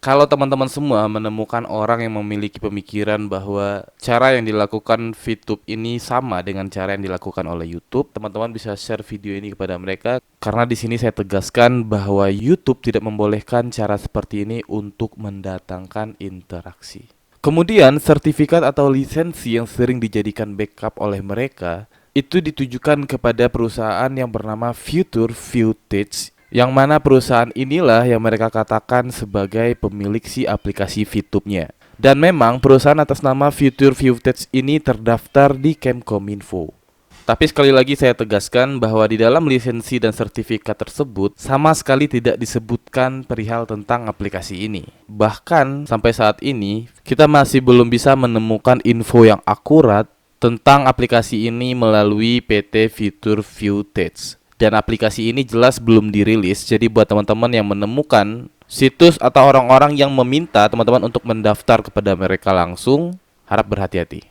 Kalau teman-teman semua menemukan orang yang memiliki pemikiran bahwa cara yang dilakukan VTube ini sama dengan cara yang dilakukan oleh YouTube, teman-teman bisa share video ini kepada mereka karena di sini saya tegaskan bahwa YouTube tidak membolehkan cara seperti ini untuk mendatangkan interaksi. Kemudian, sertifikat atau lisensi yang sering dijadikan backup oleh mereka itu ditujukan kepada perusahaan yang bernama Future Footage, yang mana perusahaan inilah yang mereka katakan sebagai pemilik si aplikasi VTube-nya. Dan memang perusahaan atas nama Future Footage ini terdaftar di Kemkominfo. Tapi sekali lagi saya tegaskan bahwa di dalam lisensi dan sertifikat tersebut sama sekali tidak disebutkan perihal tentang aplikasi ini. Bahkan sampai saat ini kita masih belum bisa menemukan info yang akurat tentang aplikasi ini melalui PT Future Footage. Dan aplikasi ini jelas belum dirilis. Jadi buat teman-teman yang menemukan situs atau orang-orang yang meminta teman-teman untuk mendaftar kepada mereka langsung, harap berhati-hati.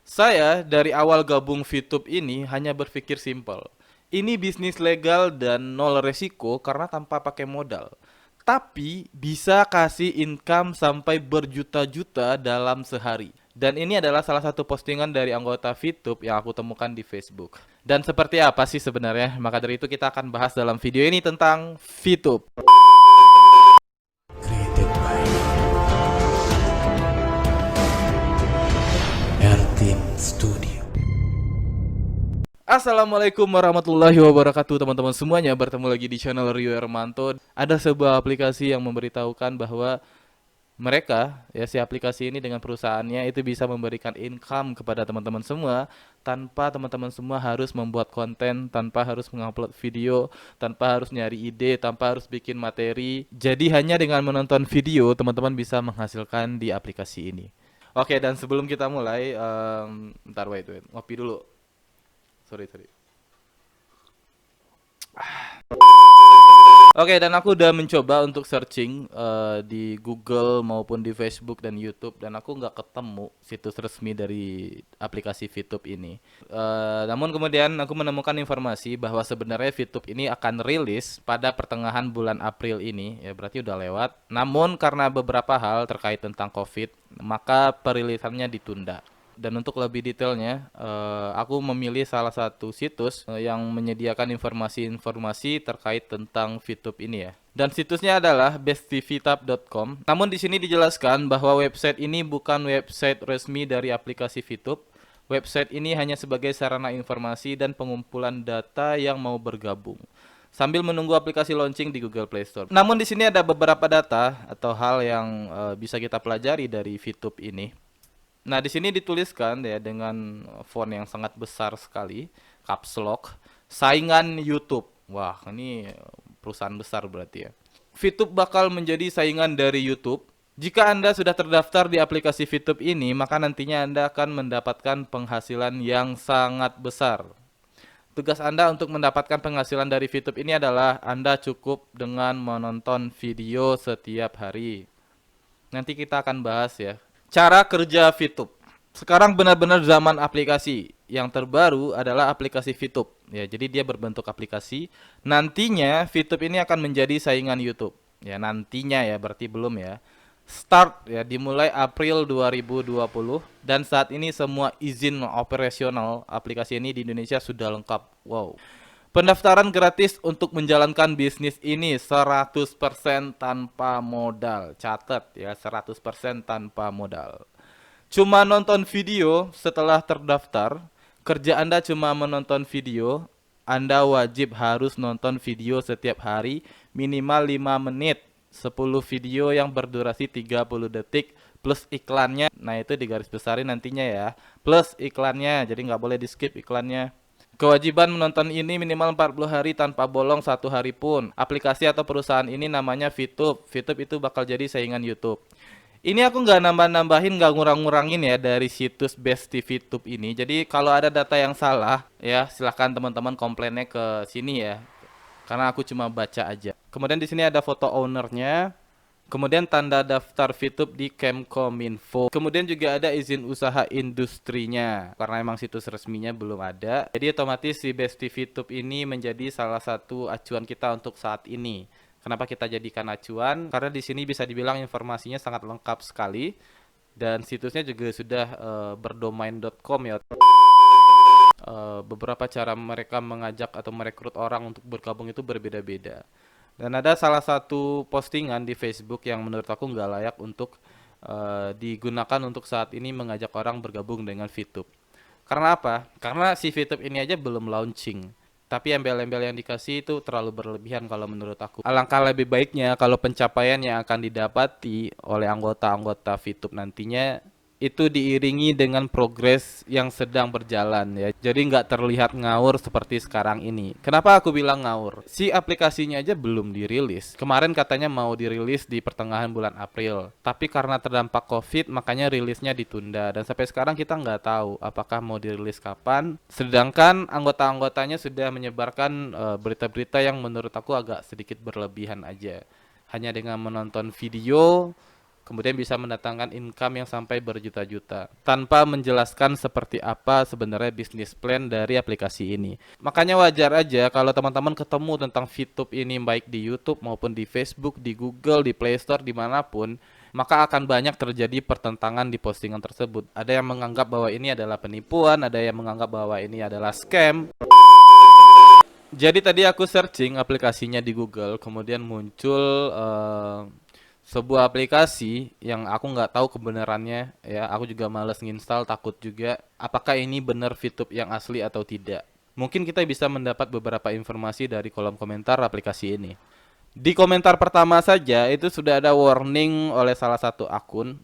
Saya dari awal gabung VTube ini hanya berpikir simpel. Ini bisnis legal dan nol resiko karena tanpa pakai modal. Tapi bisa kasih income sampai berjuta-juta dalam sehari. Dan ini adalah salah satu postingan dari anggota VTube yang aku temukan di Facebook. Dan seperti apa sih sebenarnya? Maka dari itu kita akan bahas dalam video ini tentang VTube. Created by Airteam Studio. Assalamualaikum warahmatullahi wabarakatuh teman-teman semuanya. Bertemu lagi di channel Rio Hermanto. Ada sebuah aplikasi yang memberitahukan bahwa mereka, ya si aplikasi ini dengan perusahaannya itu bisa memberikan income kepada teman-teman semua tanpa teman-teman semua harus membuat konten, tanpa harus mengupload video, tanpa harus nyari ide, tanpa harus bikin materi. Jadi hanya dengan menonton video teman-teman bisa menghasilkan di aplikasi ini. Oke, dan sebelum kita mulai, bentar wait, ngopi dulu. Sorry. Oke, dan aku udah mencoba untuk searching di Google maupun di Facebook dan YouTube, dan aku nggak ketemu situs resmi dari aplikasi VTube ini. Namun kemudian aku menemukan informasi bahwa sebenarnya VTube ini akan rilis pada pertengahan bulan April ini, ya berarti udah lewat. Namun karena beberapa hal terkait tentang COVID, maka perilisannya ditunda. Dan untuk lebih detailnya, aku memilih salah satu situs yang menyediakan informasi-informasi terkait tentang VTube ini ya. Dan situsnya adalah bestvtube.com. Namun di sini dijelaskan bahwa website ini bukan website resmi dari aplikasi VTube. Website ini hanya sebagai sarana informasi dan pengumpulan data yang mau bergabung sambil menunggu aplikasi launching di Google Play Store. Namun di sini ada beberapa data atau hal yang bisa kita pelajari dari VTube ini. Nah, di sini dituliskan ya dengan font yang sangat besar sekali, caps lock, saingan YouTube. Wah, ini perusahaan besar berarti ya. VTube bakal menjadi saingan dari YouTube. Jika Anda sudah terdaftar di aplikasi VTube ini, maka nantinya Anda akan mendapatkan penghasilan yang sangat besar. Tugas Anda untuk mendapatkan penghasilan dari VTube ini adalah Anda cukup dengan menonton video setiap hari. Nanti kita akan bahas ya. Cara kerja VTube. Sekarang benar-benar zaman aplikasi. Yang terbaru adalah aplikasi VTube. Ya, jadi dia berbentuk aplikasi. Nantinya VTube ini akan menjadi saingan YouTube. Ya, nantinya ya, berarti belum ya. Start ya dimulai April 2020 dan saat ini semua izin operasional aplikasi ini di Indonesia sudah lengkap. Wow. Pendaftaran gratis untuk menjalankan bisnis ini 100% tanpa modal. Catat ya, 100% tanpa modal. Cuma nonton video setelah terdaftar. Kerja Anda cuma menonton video. Anda wajib harus nonton video setiap hari minimal 5 menit. 10 video yang berdurasi 30 detik plus iklannya. Nah, itu digaris besarin nantinya ya. Plus iklannya, jadi nggak boleh di skip iklannya. Kewajiban menonton ini minimal 40 hari tanpa bolong 1 hari pun. Aplikasi atau perusahaan ini namanya VTube. VTube itu bakal jadi saingan YouTube. Ini aku nggak nambah-nambahin, nggak ngurang-ngurangin ya dari situs Besti VTube ini. Jadi kalau ada data yang salah, ya silahkan teman-teman komplainnya ke sini ya. Karena aku cuma baca aja. Kemudian di sini ada foto ownernya. Kemudian tanda daftar VTube di Kemkominfo. Kemudian juga ada izin usaha industrinya. Karena emang situs resminya belum ada. Jadi otomatis si Besti VTube ini menjadi salah satu acuan kita untuk saat ini. Kenapa kita jadikan acuan? Karena di sini bisa dibilang informasinya sangat lengkap sekali dan situsnya juga sudah berdomain.com ya. Beberapa cara mereka mengajak atau merekrut orang untuk bergabung itu berbeda-beda. Dan ada salah satu postingan di Facebook yang menurut aku nggak layak untuk digunakan untuk saat ini mengajak orang bergabung dengan VTube. Karena apa? Karena si VTube ini aja belum launching. Tapi embel-embel yang dikasih itu terlalu berlebihan kalau menurut aku. Alangkah lebih baiknya kalau pencapaian yang akan didapati oleh anggota-anggota VTube nantinya itu diiringi dengan progres yang sedang berjalan ya. Jadi nggak terlihat ngawur seperti sekarang ini. Kenapa aku bilang ngawur? Si aplikasinya aja belum dirilis. Kemarin katanya mau dirilis di pertengahan bulan April. Tapi karena terdampak COVID makanya rilisnya ditunda. Dan sampai sekarang kita nggak tahu apakah mau dirilis kapan. Sedangkan anggota-anggotanya sudah menyebarkan berita-berita yang menurut aku agak sedikit berlebihan aja. Hanya dengan menonton video kemudian bisa mendatangkan income yang sampai berjuta-juta tanpa menjelaskan seperti apa sebenarnya bisnis plan dari aplikasi ini. Makanya wajar aja kalau teman-teman ketemu tentang VTube ini baik di YouTube maupun di Facebook, di Google, di Play Store, dimanapun, maka akan banyak terjadi pertentangan di postingan tersebut. Ada yang menganggap bahwa ini adalah penipuan, ada yang menganggap bahwa ini adalah scam. Jadi tadi aku searching aplikasinya di Google, kemudian muncul sebuah aplikasi yang aku nggak tahu kebenarannya ya. Aku juga males nginstal, takut juga apakah ini benar VTube yang asli atau tidak. Mungkin kita bisa mendapat beberapa informasi dari kolom komentar aplikasi ini. Di komentar pertama saja itu sudah ada warning oleh salah satu akun.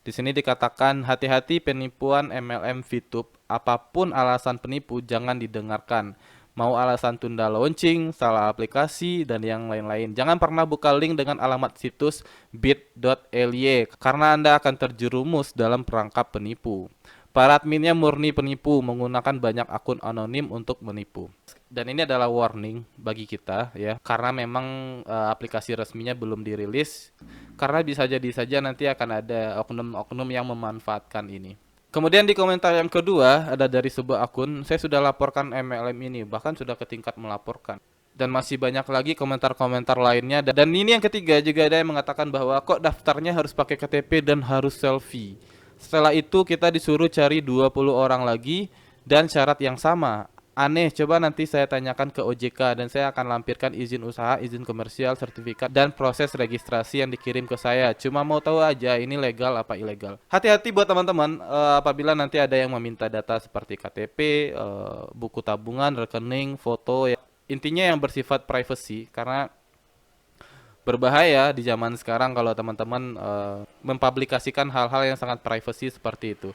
Di sini dikatakan hati-hati penipuan MLM VTube. Apapun alasan penipu jangan didengarkan. Mau alasan tunda launching, salah aplikasi, dan yang lain-lain. Jangan pernah buka link dengan alamat situs bit.ly karena Anda akan terjerumus dalam perangkap penipu. Para adminnya murni penipu, menggunakan banyak akun anonim untuk menipu. Dan ini adalah warning bagi kita ya, karena memang aplikasi resminya belum dirilis. Karena bisa jadi saja nanti akan ada oknum-oknum yang memanfaatkan ini. Kemudian di komentar yang kedua ada dari sebuah akun, saya sudah laporkan MLM ini, bahkan sudah ke tingkat melaporkan. Dan masih banyak lagi komentar-komentar lainnya. Dan ini yang ketiga juga ada yang mengatakan bahwa kok daftarnya harus pakai KTP dan harus selfie. Setelah itu kita disuruh cari 20 orang lagi dan syarat yang sama. Aneh, coba nanti saya tanyakan ke OJK dan saya akan lampirkan izin usaha, izin komersial, sertifikat, dan proses registrasi yang dikirim ke saya. Cuma mau tahu aja ini legal apa ilegal. Hati-hati buat teman-teman apabila nanti ada yang meminta data seperti KTP, buku tabungan, rekening, foto ya. Intinya yang bersifat privacy karena berbahaya di zaman sekarang kalau teman-teman mempublikasikan hal-hal yang sangat privacy seperti itu.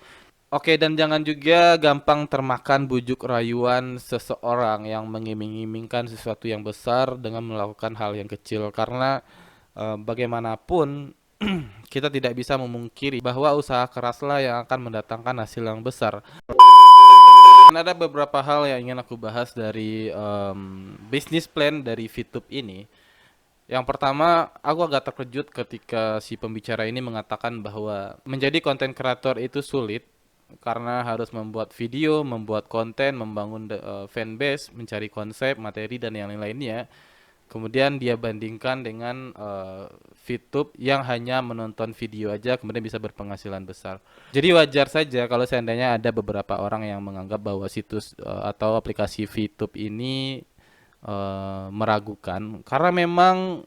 Oke, dan jangan juga gampang termakan bujuk rayuan seseorang yang mengiming-imingkan sesuatu yang besar dengan melakukan hal yang kecil. Karena bagaimanapun kita tidak bisa memungkiri bahwa usaha keraslah yang akan mendatangkan hasil yang besar. Dan ada beberapa hal yang ingin aku bahas dari bisnis plan dari VTube ini. Yang pertama, aku agak terkejut ketika si pembicara ini mengatakan bahwa menjadi konten kreator itu sulit karena harus membuat video, membuat konten, membangun fanbase, mencari konsep, materi, dan yang lain-lainnya. Kemudian dia bandingkan dengan VTube yang hanya menonton video aja kemudian bisa berpenghasilan besar. Jadi wajar saja kalau seandainya ada beberapa orang yang menganggap bahwa situs atau aplikasi VTube ini meragukan karena memang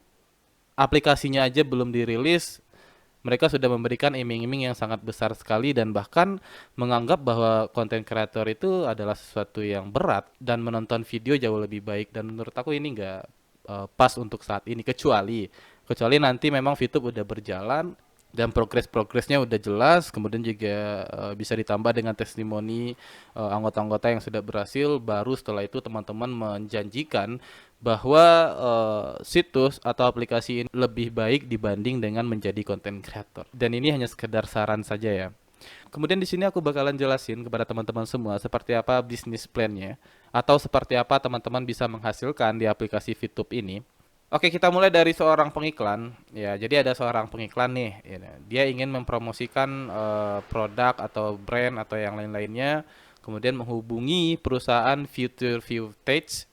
aplikasinya aja belum dirilis. Mereka sudah memberikan iming-iming yang sangat besar sekali dan bahkan menganggap bahwa konten kreator itu adalah sesuatu yang berat dan menonton video jauh lebih baik. Dan menurut aku ini nggak pas untuk saat ini, kecuali nanti memang VTube udah berjalan dan progresnya udah jelas, kemudian juga bisa ditambah dengan testimoni anggota-anggota yang sudah berhasil, baru setelah itu teman-teman menjanjikan bahwa situs atau aplikasi ini lebih baik dibanding dengan menjadi content creator. Dan ini hanya sekedar saran saja ya. Kemudian di sini aku bakalan jelasin kepada teman-teman semua seperti apa bisnis plan-nya atau seperti apa teman-teman bisa menghasilkan di aplikasi VTube ini. Oke, kita mulai dari seorang pengiklan. Ya, jadi ada seorang pengiklan nih. Ya, dia ingin mempromosikan produk atau brand atau yang lain-lainnya. Kemudian menghubungi perusahaan Future Footage.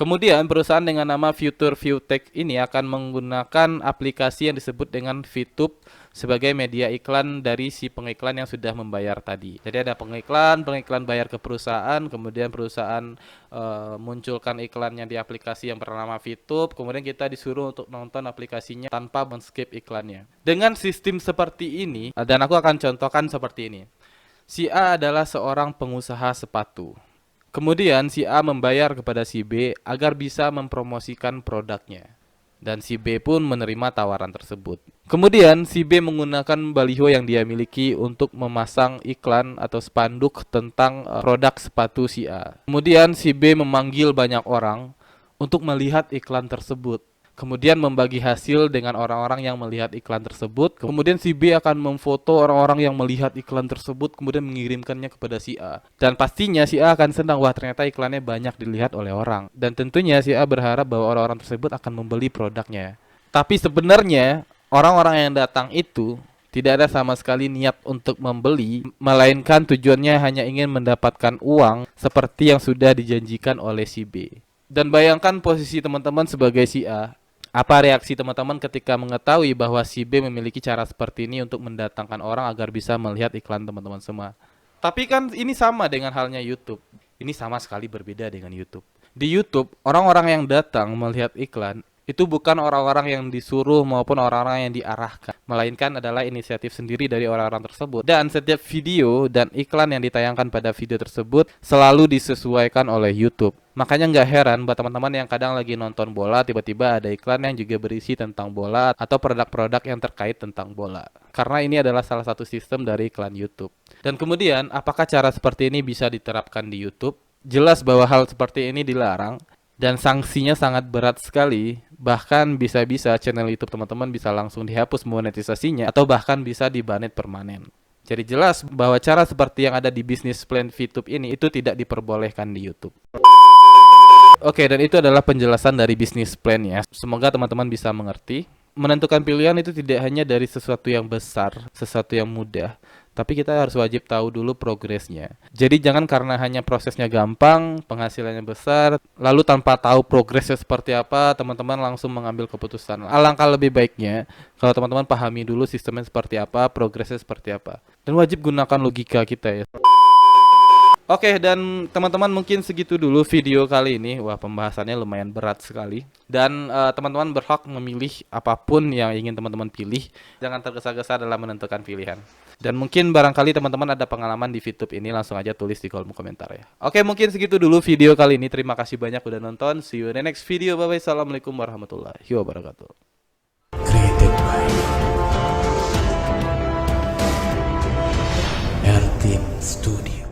Kemudian perusahaan dengan nama Future Viewtech ini akan menggunakan aplikasi yang disebut dengan VTube sebagai media iklan dari si pengiklan yang sudah membayar tadi. Jadi ada pengiklan bayar ke perusahaan, kemudian perusahaan munculkan iklannya di aplikasi yang bernama VTube, kemudian kita disuruh untuk nonton aplikasinya tanpa men-skip iklannya. Dengan sistem seperti ini, dan aku akan contohkan seperti ini. Si A adalah seorang pengusaha sepatu. Kemudian si A membayar kepada si B agar bisa mempromosikan produknya. Dan si B pun menerima tawaran tersebut. Kemudian si B menggunakan baliho yang dia miliki untuk memasang iklan atau spanduk tentang produk sepatu si A. Kemudian si B memanggil banyak orang untuk melihat iklan tersebut. Kemudian membagi hasil dengan orang-orang yang melihat iklan tersebut. Kemudian si B akan memfoto orang-orang yang melihat iklan tersebut, kemudian mengirimkannya kepada si A. Dan pastinya si A akan senang, wah ternyata iklannya banyak dilihat oleh orang. Dan tentunya si A berharap bahwa orang-orang tersebut akan membeli produknya. Tapi sebenarnya orang-orang yang datang itu tidak ada sama sekali niat untuk membeli, melainkan tujuannya hanya ingin mendapatkan uang seperti yang sudah dijanjikan oleh si B. Dan bayangkan posisi teman-teman sebagai si A. Apa reaksi teman-teman ketika mengetahui bahwa si B memiliki cara seperti ini untuk mendatangkan orang agar bisa melihat iklan teman-teman semua? Tapi kan ini sama dengan halnya YouTube. Ini sama sekali berbeda dengan YouTube. Di YouTube, orang-orang yang datang melihat iklan itu bukan orang-orang yang disuruh maupun orang-orang yang diarahkan, melainkan adalah inisiatif sendiri dari orang-orang tersebut. Dan setiap video dan iklan yang ditayangkan pada video tersebut selalu disesuaikan oleh YouTube. Makanya nggak heran buat teman-teman yang kadang lagi nonton bola, tiba-tiba ada iklan yang juga berisi tentang bola atau produk-produk yang terkait tentang bola. Karena ini adalah salah satu sistem dari iklan YouTube. Dan kemudian, apakah cara seperti ini bisa diterapkan di YouTube? Jelas bahwa hal seperti ini dilarang. Dan sanksinya sangat berat sekali, bahkan bisa-bisa channel YouTube teman-teman bisa langsung dihapus monetisasinya, atau bahkan bisa dibanet permanen. Jadi jelas bahwa cara seperti yang ada di bisnis plan VTube ini itu tidak diperbolehkan di YouTube. Oke, dan itu adalah penjelasan dari bisnis plan ya. Semoga teman-teman bisa mengerti. Menentukan pilihan itu tidak hanya dari sesuatu yang besar, sesuatu yang mudah, tapi kita harus wajib tahu dulu progresnya. Jadi jangan karena hanya prosesnya gampang, penghasilannya besar, lalu tanpa tahu progresnya seperti apa, teman-teman langsung mengambil keputusan. Alangkah lebih baiknya kalau teman-teman pahami dulu sistemnya seperti apa, progresnya seperti apa. Dan wajib gunakan logika kita ya. Oke, dan teman-teman mungkin segitu dulu video kali ini. Wah, pembahasannya lumayan berat sekali. Dan teman-teman berhak memilih apapun yang ingin teman-teman pilih. Jangan tergesa-gesa dalam menentukan pilihan. Dan mungkin barangkali teman-teman ada pengalaman di VTube ini, langsung aja tulis di kolom komentar ya. Oke, mungkin segitu dulu video kali ini. Terima kasih banyak udah nonton. See you in the next video. Bye-bye. Assalamualaikum warahmatullahi wabarakatuh. Created by R-Team Studio.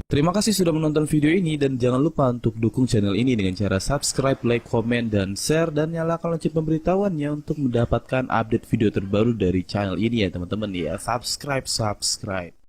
Terima kasih sudah menonton video ini dan jangan lupa untuk dukung channel ini dengan cara subscribe, like, komen, dan share, dan nyalakan lonceng pemberitahuannya untuk mendapatkan update video terbaru dari channel ini ya teman-teman ya. Subscribe.